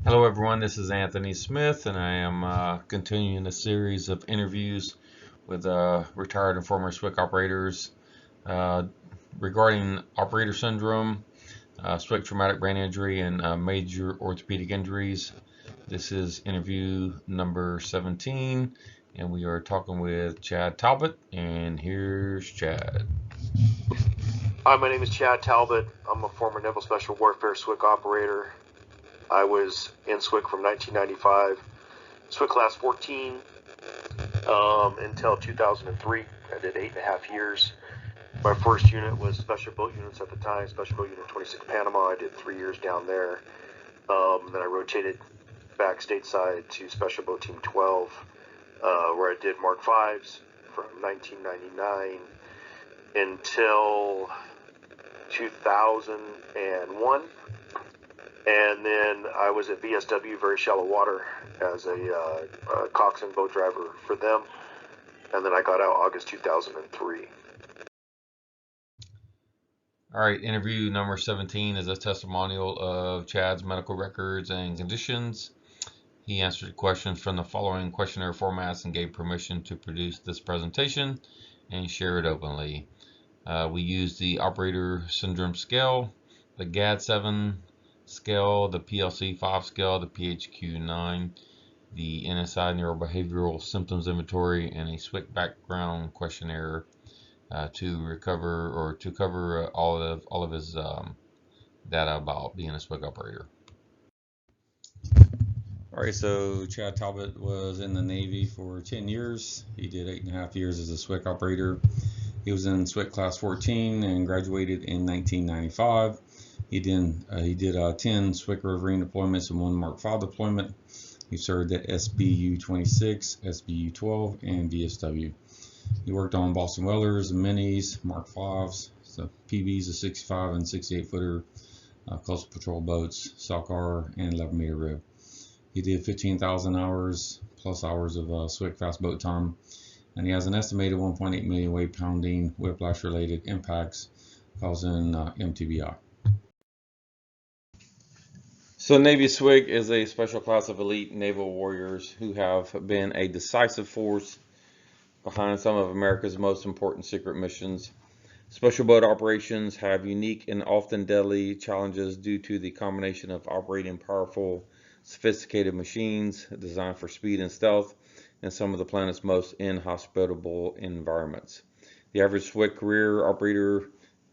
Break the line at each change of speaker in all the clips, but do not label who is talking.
Hello everyone, this is Anthony Smith and I am continuing a series of interviews with retired and former SWCC operators uh, regarding operator syndrome, SWCC traumatic brain injury, and major orthopedic injuries. This is interview number 17 and we are talking with Chad Talbot, and here's Chad.
Hi, my name is Chad Talbot. I'm a former Naval Special Warfare SWCC operator. I was in SWCC from 1995, SWCC Class 14, until 2003. I did 8.5 years. My first unit was Special Boat Units at the time, Special Boat Unit 26 Panama. I did 3 years down there. Then I rotated back stateside to Special Boat Team 12, where I did Mark 5s from 1999 until 2001, and then I was at VSW, very shallow water, as a coxswain boat driver for them, and then I got out August 2003.
All right, interview number 17 is a testimonial of Chad's medical records and conditions. He answered questions from the following questionnaire formats and gave permission to produce this presentation and share it openly. We use the operator syndrome scale, the GAD-7 scale, the PLC-5 scale, the PHQ-9, the NSI neurobehavioral symptoms inventory, and a SWCC background questionnaire to cover all of his data about being a SWCC operator. All right, so Chad Talbot was in the Navy for 10 years. He did 8.5 years as a SWCC operator. He was in SWCC Class 14 and graduated in 1995. He did 10 SWCC Riverine deployments and 1 Mark 5 deployment. He served at SBU 26, SBU 12, and VSW. He worked on Boston Whalers, Minis, Mark 5s, so PBs, a 65 and 68 footer, coastal patrol boats, SOCR, and 11-meter rib. He did 15,000 hours plus hours of SWCC fast boat time, and he has an estimated 1.8 million weight-pounding whiplash-related impacts causing mTBI. So Navy SWCC is a special class of elite naval warriors who have been a decisive force behind some of America's most important secret missions. Special boat operations have unique and often deadly challenges due to the combination of operating powerful, sophisticated machines designed for speed and stealth in some of the planet's most inhospitable environments. The average SWCC career operator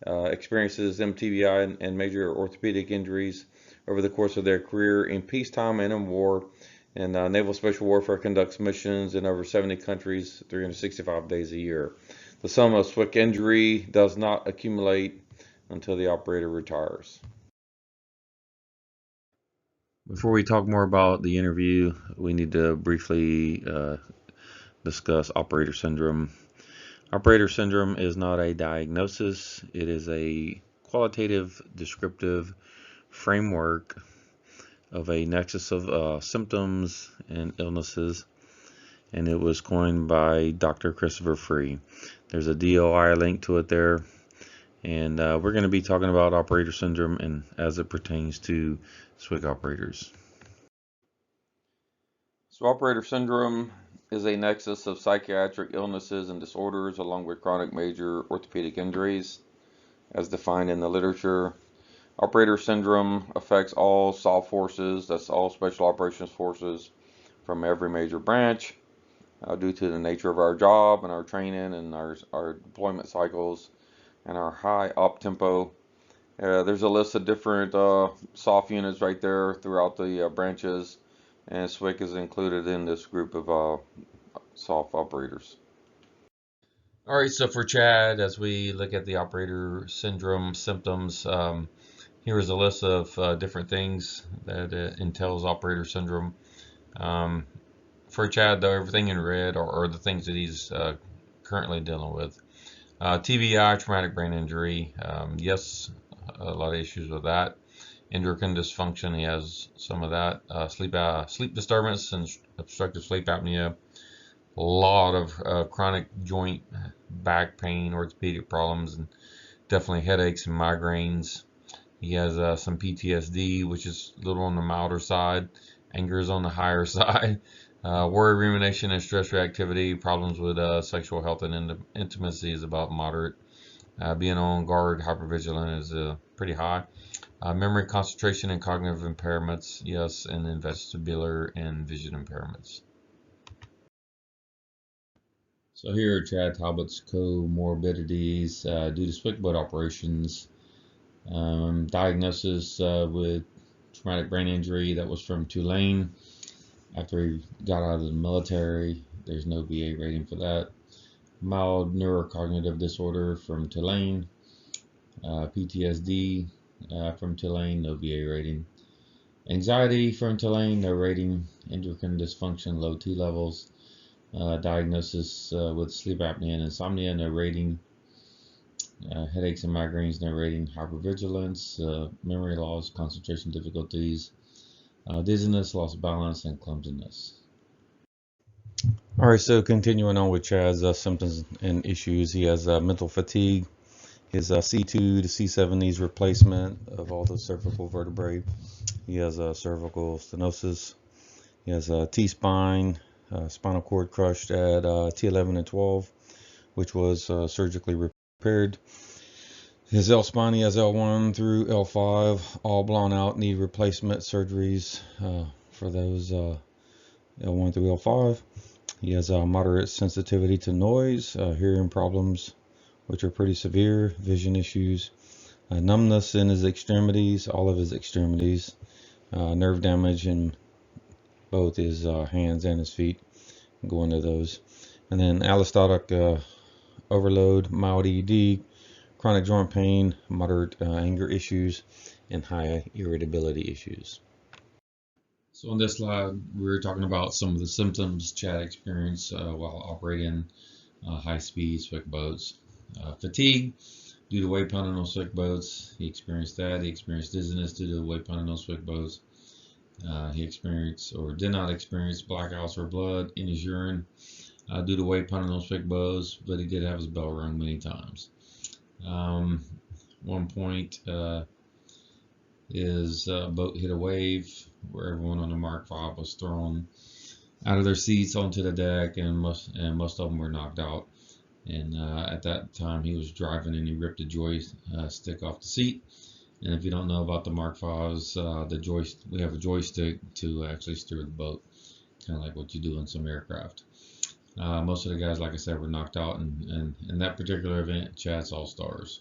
experiences mTBI and major orthopedic injuries over the course of their career in peacetime and in war. And Naval Special Warfare conducts missions in over 70 countries, 365 days a year. The sum of SWCC injury does not accumulate until the operator retires. Before we talk more about the interview, we need to briefly discuss operator syndrome. Operator syndrome is not a diagnosis. It is a qualitative, descriptive framework of a nexus of symptoms and illnesses, and it was coined by Dr. Christopher Free. There's a DOI link to it there, and we're going to be talking about operator syndrome and as it pertains to SWCC operators. So operator syndrome is a nexus of psychiatric illnesses and disorders along with chronic major orthopedic injuries as defined in the literature. Operator syndrome affects all SOF forces, that's all special operations forces from every major branch due to the nature of our job and our training and our deployment cycles and our high op tempo. There's a list of different SOF units right there throughout the branches, and SWCC is included in this group of SOF operators. All right, so for Chad, as we look at the operator syndrome symptoms, here is a list of different things that entails operator syndrome. For Chad, though, everything in red are the things that he's currently dealing with. TBI, traumatic brain injury, yes, a lot of issues with that. Endocrine dysfunction, he has some of that. Sleep disturbance and obstructive sleep apnea. A lot of chronic joint back pain, orthopedic problems, and definitely headaches and migraines. He has some PTSD, which is a little on the milder side. Anger is on the higher side. Worry, rumination, and stress reactivity. Problems with sexual health and intimacy is about moderate. Being on guard, hypervigilant is pretty high. Memory, concentration, and cognitive impairments, yes, and then vestibular and vision impairments. So here are Chad Talbot's comorbidities due to SWCC boat operations. Diagnosis with traumatic brain injury, that was from Tulane. After he got out of the military, there's no BA rating for that. Mild neurocognitive disorder from Tulane. PTSD from Tulane, no BA rating. Anxiety from Tulane, no rating. Endocrine dysfunction, low T levels. Diagnosis with sleep apnea and insomnia, no rating. Headaches and migraines, no rating. Hypervigilance, memory loss, concentration difficulties, dizziness, loss of balance, and clumsiness. All right, so continuing on with Chad's symptoms and issues, he has mental fatigue. His C2 to C7 needs replacement of all the cervical vertebrae. He has cervical stenosis. He has T-spine, spinal cord crushed at T11 and 12, which was surgically repaired. His L-spine, he has L1 through L5, all blown out, need replacement surgeries for those L1 through L5. He has moderate sensitivity to noise, hearing problems, which are pretty severe, vision issues, numbness in his extremities, all of his extremities, nerve damage in both his hands and his feet. I'll go into those. And then allostatic overload, mild ED, chronic joint pain, moderate anger issues, and high irritability issues. So on this slide, we're talking about some of the symptoms Chad experienced while operating high-speed SWCC boats. Fatigue due to weight pounding on SWCC boats. He experienced that. He experienced dizziness due to weight pounding on SWCC boats. He experienced or did not experience blackouts or blood in his urine due to weight pounding on SWCC boats, but he did have his bell rung many times. One point his boat hit a wave where everyone on the Mark V was thrown out of their seats onto the deck, and most of them were knocked out. And at that time, he was driving and he ripped the joystick off the seat. And if you don't know about the Mark V's, we have a joystick to actually steer the boat, kind of like what you do in some aircraft. Most of the guys, like I said, were knocked out, and in that particular event, Chad saw stars.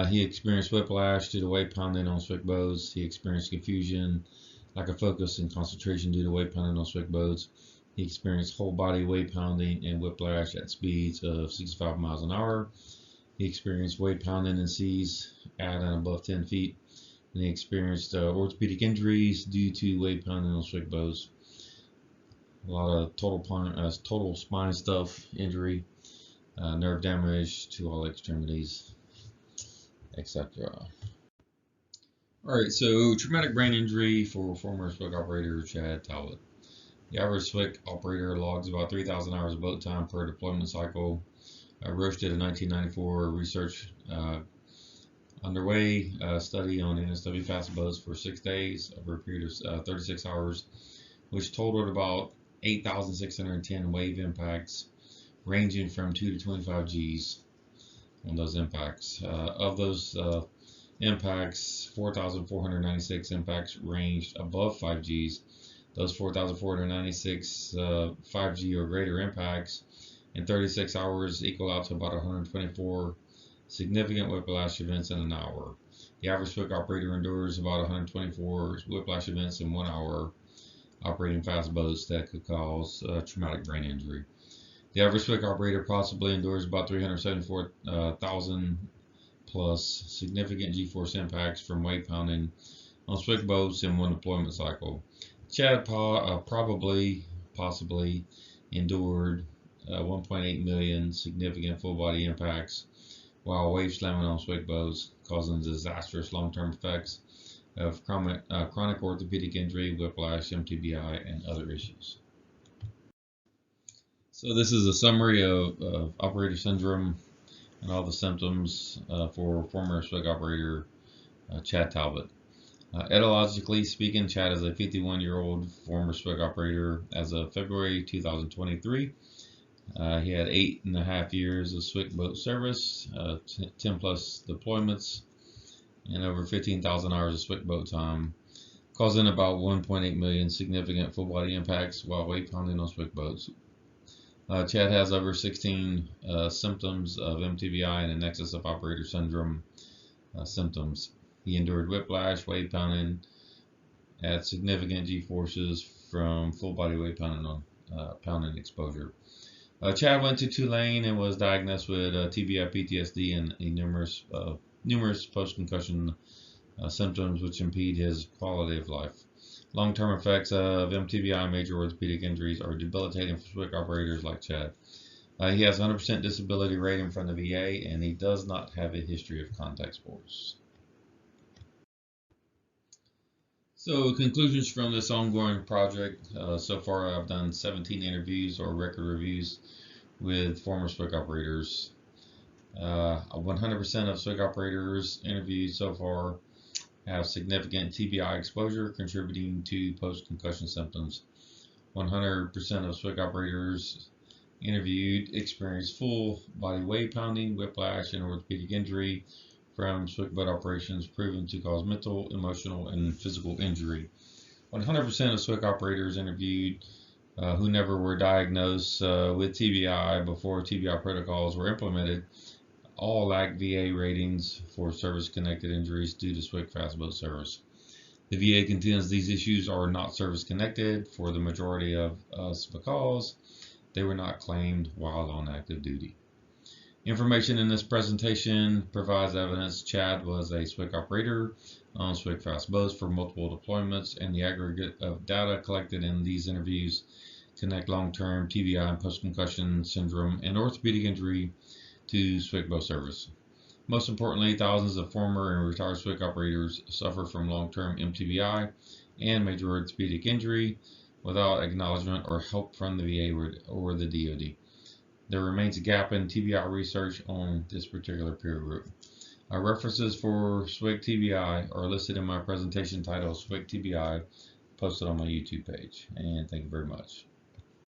He experienced whiplash due to weight pounding on SWCC boats. He experienced confusion, lack of focus, and concentration due to weight pounding on SWCC boats. He experienced whole body weight pounding and whiplash at speeds of 65 miles an hour. He experienced weight pounding in seas at and above 10 feet. And he experienced orthopedic injuries due to weight pounding on SWCC boats. A lot of total spine stuff, injury, nerve damage to all extremities, etc. Alright, so traumatic brain injury for former SWCC operator Chad Talbot. The average SWCC operator logs about 3,000 hours of boat time per deployment cycle. Roche did a 1994 research underway study on NSW fast boats for 6 days over a period of 36 hours, which totaled about 8,610 wave impacts, ranging from 2 to 25 Gs on those impacts. Of those impacts, 4,496 impacts ranged above 5 Gs. Those 4,496 5G or greater impacts in 36 hours equal out to about 124 significant whiplash events in an hour. The average SWCC operator endures about 124 whiplash events in 1 hour operating fast boats that could cause traumatic brain injury. The average SWCC operator possibly endures about 374,000 plus significant G-force impacts from weight pounding on SWCC boats in one deployment cycle. Chad possibly endured 1.8 million significant full body impacts while wave slamming on SWCC boats, causing disastrous long-term effects of chronic orthopedic injury, whiplash, mTBI, and other issues. So this is a summary of operator syndrome and all the symptoms for former SWCC operator
Chad Talbot. Etymologically speaking, Chad is a 51-year-old former SWCC operator as of February 2023. He had 8.5 years of SWCC boat service, 10 plus deployments, and over 15,000 hours of SWCC boat time, causing about 1.8 million significant full body impacts while weight pounding on SWCC boats. Chad has over 16 symptoms of mTBI and a nexus of operator syndrome symptoms. He endured whiplash, weight pounding at significant G-forces from full body weight pounding on pounding exposure. Chad went to Tulane and was diagnosed with TBI, PTSD, and numerous post-concussion symptoms which impede his quality of life. Long-term effects of mTBI and major orthopedic injuries are debilitating for SWCC operators like Chad. He has 100% disability rating from the VA, and he does not have a history of contact sports. So, conclusions from this ongoing project. So far, I've done 17 interviews or record reviews with former SWCC operators. 100% of SWCC operators interviewed so far have significant TBI exposure contributing to post-concussion symptoms. 100% of SWCC operators interviewed experienced full body weight pounding, whiplash, and orthopedic injury from SWCC boat operations proven to cause mental, emotional, and physical injury. 100% of SWCC operators interviewed who never were diagnosed with TBI before TBI protocols were implemented all lack VA ratings for service-connected injuries due to SWCC fast boat service. The VA contends these issues are not service-connected for the majority of us because they were not claimed while on active duty. Information in this presentation provides evidence Chad was a SWCC operator on SWCC fast boats for multiple deployments, and the aggregate of data collected in these interviews connect long-term TBI and post-concussion syndrome and orthopedic injury to SWCC boat service. Most importantly, thousands of former and retired SWCC operators suffer from long-term mTBI and major orthopedic injury without acknowledgement or help from the VA or the DoD. There remains a gap in TBI research on this particular peer group. Our references for SWCC TBI are listed in my presentation titled SWCC TBI, posted on my YouTube page. And thank you very much.